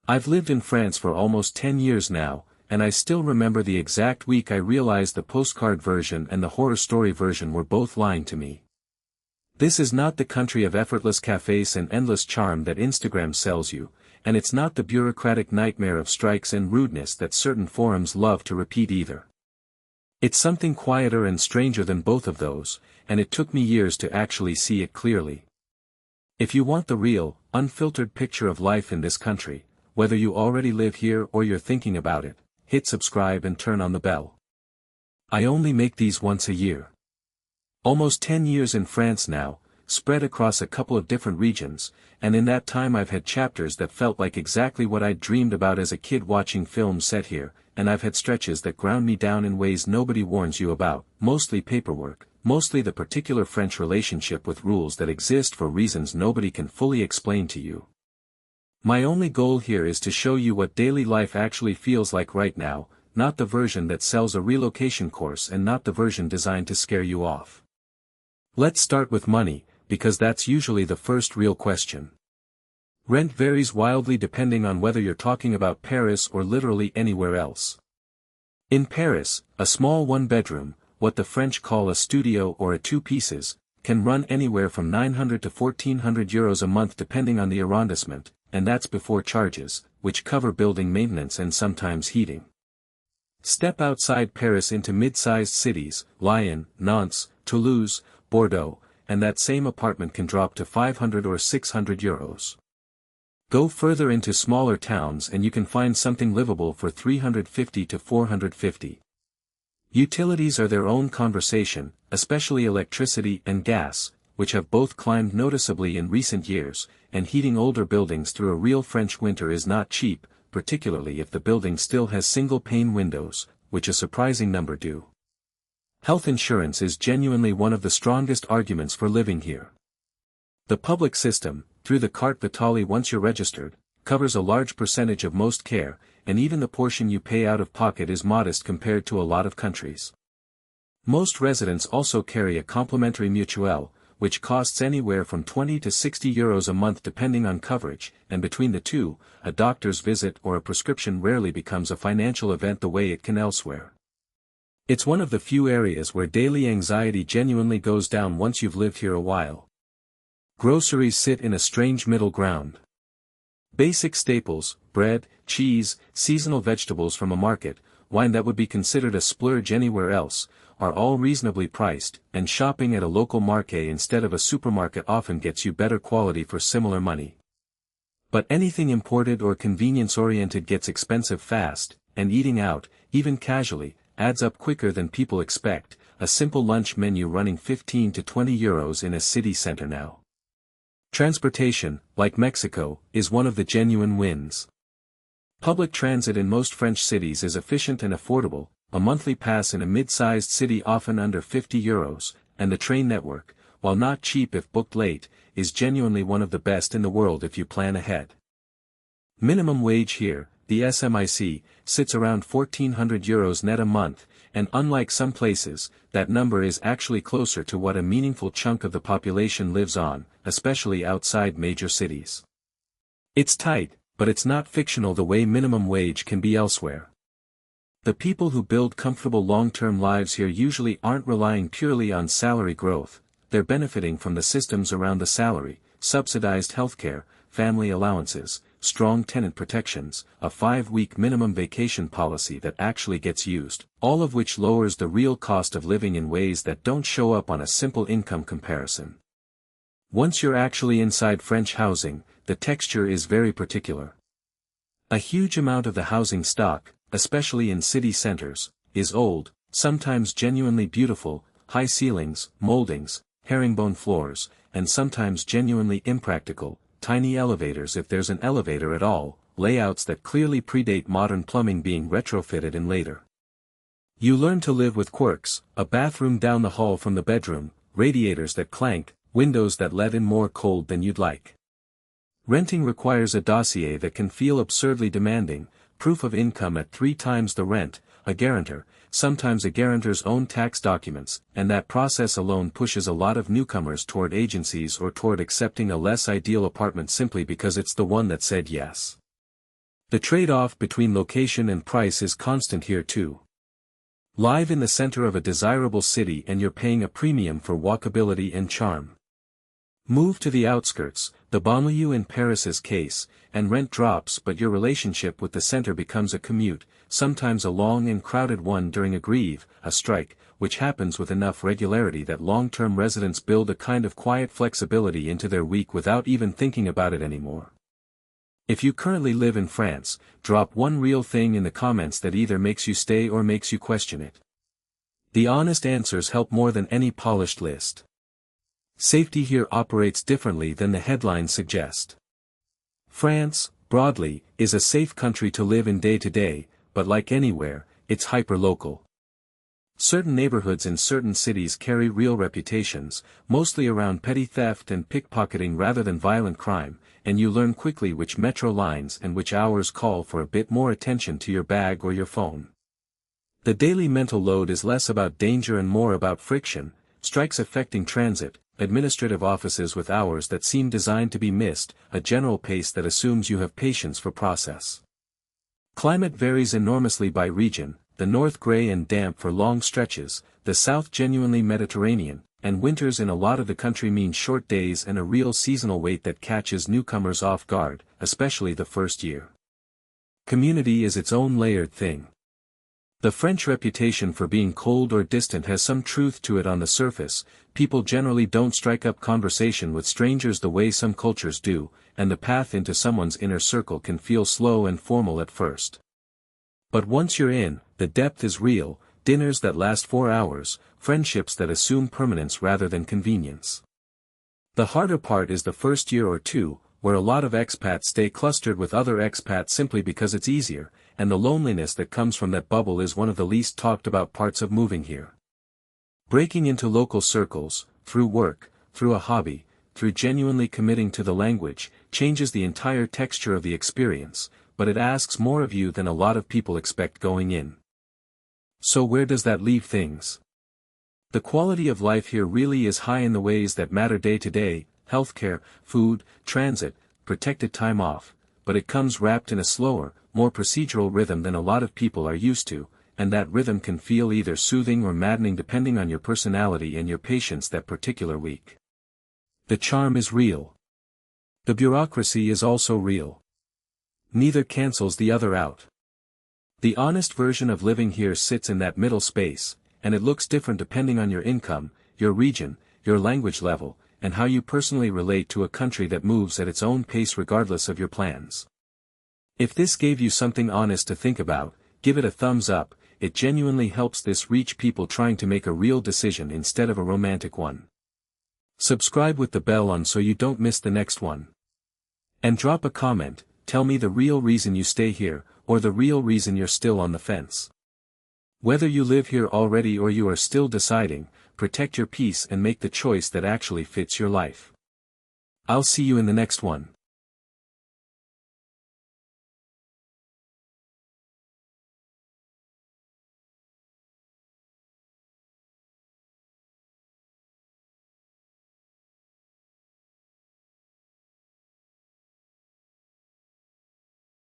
I've lived in France for almost 10 years now, and I still remember the exact week I realized the postcard version and the horror story version were both lying to me. This is not the country of effortless cafes and endless charm that Instagram sells you, and it's not the bureaucratic nightmare of strikes and rudeness that certain forums love to repeat either. It's something quieter and stranger than both of those, and it took me years to actually see it clearly. If you want the real, unfiltered picture of life in this country, whether you already live here or you're thinking about it, hit subscribe and turn on the bell. I only make these once a year. Almost 10 years in France now, spread across a couple of different regions, and in that time I've had chapters that felt like exactly what I'd dreamed about as a kid watching films set here, and I've had stretches that ground me down in ways nobody warns you about, mostly paperwork, mostly the particular French relationship with rules that exist for reasons nobody can fully explain to you. My only goal here is to show you what daily life actually feels like right now, not the version that sells a relocation course and not the version designed to scare you off. Let's start with money, because that's usually the first real question. Rent varies wildly depending on whether you're talking about Paris or literally anywhere else. In Paris, a small one-bedroom, what the French call a studio or a two-pieces, can run anywhere from 900 to 1400 euros a month depending on the arrondissement, and that's before charges, which cover building maintenance and sometimes heating. Step outside Paris into mid-sized cities, Lyon, Nantes, Toulouse, Bordeaux, and that same apartment can drop to 500 or 600 euros. Go further into smaller towns and you can find something livable for 350 to 450. Utilities are their own conversation, especially electricity and gas, which have both climbed noticeably in recent years, and heating older buildings through a real French winter is not cheap, particularly if the building still has single-pane windows, which a surprising number do. Health insurance is genuinely one of the strongest arguments for living here. The public system, through the carte vitale once you're registered, covers a large percentage of most care, and even the portion you pay out of pocket is modest compared to a lot of countries. Most residents also carry a complementary mutuelle, which costs anywhere from 20 to 60 euros a month depending on coverage, and between the two, a doctor's visit or a prescription rarely becomes a financial event the way it can elsewhere. It's one of the few areas where daily anxiety genuinely goes down once you've lived here a while. Groceries sit in a strange middle ground. Basic staples, bread, cheese, seasonal vegetables from a market, wine that would be considered a splurge anywhere else, are all reasonably priced, and shopping at a local market instead of a supermarket often gets you better quality for similar money. But anything imported or convenience-oriented gets expensive fast, and eating out, even casually, adds up quicker than people expect, a simple lunch menu running 15 to 20 euros in a city center now. Transportation, like Mexico, is one of the genuine wins. Public transit in most French cities is efficient and affordable, a monthly pass in a mid-sized city often under 50 euros, and the train network, while not cheap if booked late, is genuinely one of the best in the world if you plan ahead. Minimum wage here, the SMIC, sits around 1400 euros net a month, and unlike some places, that number is actually closer to what a meaningful chunk of the population lives on, especially outside major cities. It's tight, but it's not fictional the way minimum wage can be elsewhere. The people who build comfortable long-term lives here usually aren't relying purely on salary growth, they're benefiting from the systems around the salary, subsidized healthcare, family allowances, strong tenant protections, a 5-week minimum vacation policy that actually gets used, all of which lowers the real cost of living in ways that don't show up on a simple income comparison. Once you're actually inside French housing, the texture is very particular. A huge amount of the housing stock, especially in city centers, is old, sometimes genuinely beautiful, high ceilings, moldings, herringbone floors, and sometimes genuinely impractical, tiny elevators if there's an elevator at all, layouts that clearly predate modern plumbing being retrofitted in later. You learn to live with quirks, a bathroom down the hall from the bedroom, radiators that clank, windows that let in more cold than you'd like. Renting requires a dossier that can feel absurdly demanding, proof of income at 3 times the rent, a guarantor, sometimes a guarantor's own tax documents, and that process alone pushes a lot of newcomers toward agencies or toward accepting a less ideal apartment simply because it's the one that said yes. The trade-off between location and price is constant here too. Live in the center of a desirable city and you're paying a premium for walkability and charm. Move to the outskirts, the banlieue in Paris's case, and rent drops, but your relationship with the center becomes a commute, sometimes a long and crowded one during a greve, a strike, which happens with enough regularity that long-term residents build a kind of quiet flexibility into their week without even thinking about it anymore. If you currently live in France, drop one real thing in the comments that either makes you stay or makes you question it. The honest answers help more than any polished list. Safety here operates differently than the headlines suggest. France, broadly, is a safe country to live in day to day, but like anywhere, it's hyper-local. Certain neighborhoods in certain cities carry real reputations, mostly around petty theft and pickpocketing rather than violent crime, and you learn quickly which metro lines and which hours call for a bit more attention to your bag or your phone. The daily mental load is less about danger and more about friction, strikes affecting transit, administrative offices with hours that seem designed to be missed, a general pace that assumes you have patience for process. Climate varies enormously by region, the north gray and damp for long stretches, the south genuinely Mediterranean, and winters in a lot of the country mean short days and a real seasonal wait that catches newcomers off guard, especially the first year. Community is its own layered thing. The French reputation for being cold or distant has some truth to it on the surface. People generally don't strike up conversation with strangers the way some cultures do, and the path into someone's inner circle can feel slow and formal at first. But once you're in, the depth is real, dinners that last 4 hours, friendships that assume permanence rather than convenience. The harder part is the first year or two, where a lot of expats stay clustered with other expats simply because it's easier, and the loneliness that comes from that bubble is one of the least talked about parts of moving here. Breaking into local circles, through work, through a hobby, through genuinely committing to the language, changes the entire texture of the experience, but it asks more of you than a lot of people expect going in. So where does that leave things? The quality of life here really is high in the ways that matter day to day: healthcare, food, transit, protected time off, but it comes wrapped in a slower, more procedural rhythm than a lot of people are used to, and that rhythm can feel either soothing or maddening depending on your personality and your patience that particular week. The charm is real. The bureaucracy is also real. Neither cancels the other out. The honest version of living here sits in that middle space, and it looks different depending on your income, your region, your language level, and how you personally relate to a country that moves at its own pace regardless of your plans. If this gave you something honest to think about, give it a thumbs up. It genuinely helps this reach people trying to make a real decision instead of a romantic one. Subscribe with the bell on so you don't miss the next one. And drop a comment, tell me the real reason you stay here, or the real reason you're still on the fence. Whether you live here already or you are still deciding, protect your peace and make the choice that actually fits your life. I'll see you in the next one.